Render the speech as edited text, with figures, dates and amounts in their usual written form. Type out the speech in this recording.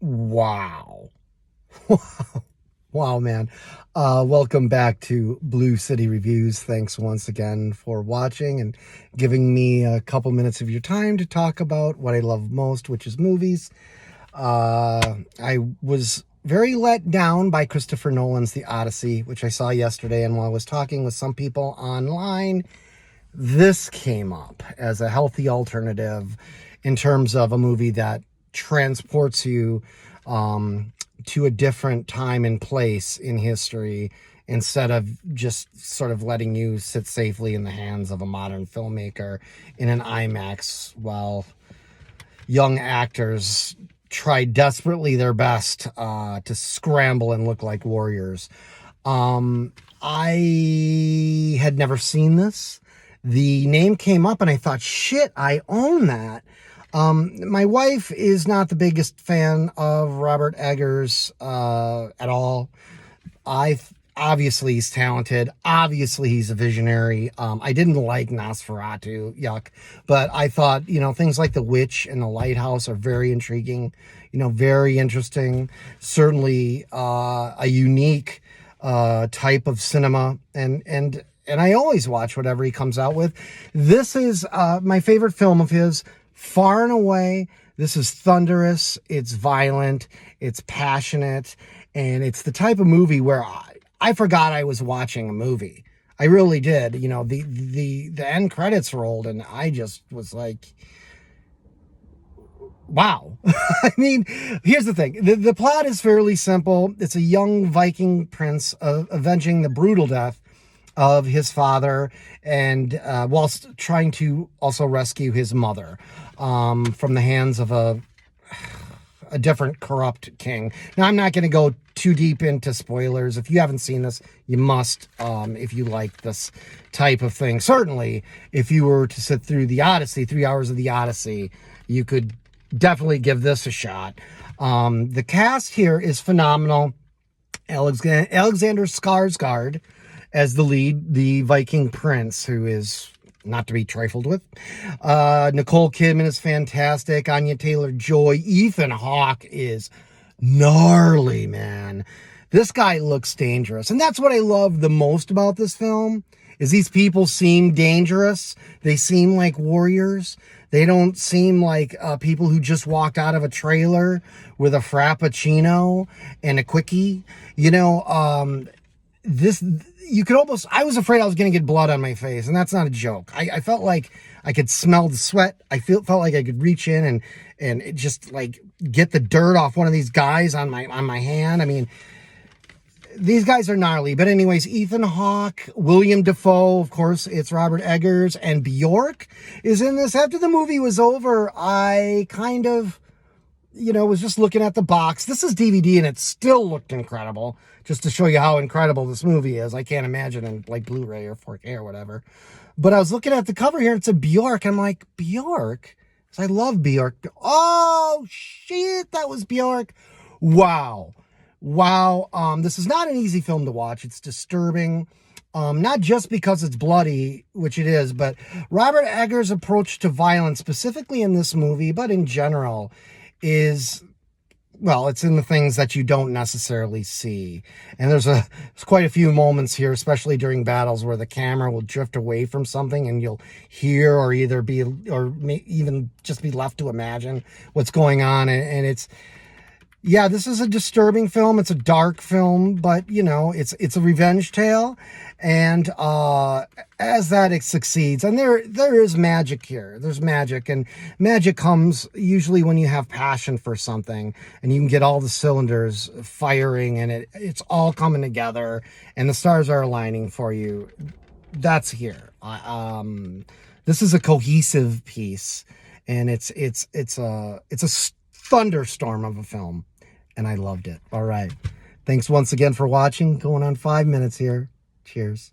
Wow. Wow, man. Welcome back to Blue City Reviews. Thanks once again for watching and giving me a couple minutes of your time to talk about what I love most, which is movies. I was very let down by Christopher Nolan's The Odyssey, which I saw yesterday, and while I was talking with some people online, this came up as a healthy alternative in terms of a movie that transports you to a different time and place in history instead of just sort of letting you sit safely in the hands of a modern filmmaker in an IMAX while young actors try desperately their best to scramble and look like warriors. I had never seen this. The name came up and I thought, shit, I own that. My wife is not the biggest fan of Robert Eggers at all. Obviously he's talented. Obviously he's a visionary. I didn't like Nosferatu, yuck. But I thought, things like The Witch and The Lighthouse are very intriguing, very interesting. Certainly a unique type of cinema. And I always watch whatever he comes out with. This is my favorite film of his, far and away. This is thunderous, it's violent, it's passionate, and it's the type of movie where I forgot I was watching a movie. I really did. The end credits rolled and I just was like, wow. I mean, here's the thing. The plot is fairly simple. It's a young Viking prince avenging the brutal death of his father, and whilst trying to also rescue his mother from the hands of a different corrupt king. Now, I'm not going to go too deep into spoilers. If you haven't seen this, you must, if you like this type of thing. Certainly, if you were to sit through The Odyssey, 3 hours of The Odyssey, you could definitely give this a shot. The cast here is phenomenal. Alexander Skarsgård as the lead, the Viking prince, who is not to be trifled with. Nicole Kidman is fantastic. Anya Taylor-Joy. Ethan Hawke is gnarly, man. This guy looks dangerous. And that's what I love the most about this film, is these people seem dangerous. They seem like warriors. They don't seem like people who just walked out of a trailer with a Frappuccino and a Quickie. You could almost, I was afraid I was going to get blood on my face, and that's not a joke. I felt like I could smell the sweat. I felt like I could reach in and it just like get the dirt off one of these guys on my hand. I mean, these guys are gnarly. But anyways, Ethan Hawke, William Dafoe, of course, it's Robert Eggers, and Bjork is in this. After the movie was over, I kind of, was just looking at the box. This is DVD and it still looked incredible, just to show you how incredible this movie is. I can't imagine in like Blu-ray or 4K or whatever. But I was looking at the cover here and it's a Bjork. I'm like, Bjork? Because I love Bjork. Oh, shit, that was Bjork. Wow. This is not an easy film to watch. It's disturbing. Not just because it's bloody, which it is, but Robert Eggers' approach to violence, specifically in this movie, but in general, is, well, it's in the things that you don't necessarily see. And there's quite a few moments here, especially during battles, where the camera will drift away from something and you'll hear or either be, or even just be left to imagine what's going on. And it's, yeah, this is a disturbing film. It's a dark film, but it's a revenge tale. And as that, it succeeds. And there is magic here. There's magic, and magic comes usually when you have passion for something and you can get all the cylinders firing and it's all coming together and the stars are aligning for you. That's here. This is a cohesive piece, and it's a thunderstorm of a film. And I loved it. All right. Thanks once again for watching. Going on 5 minutes here. Cheers.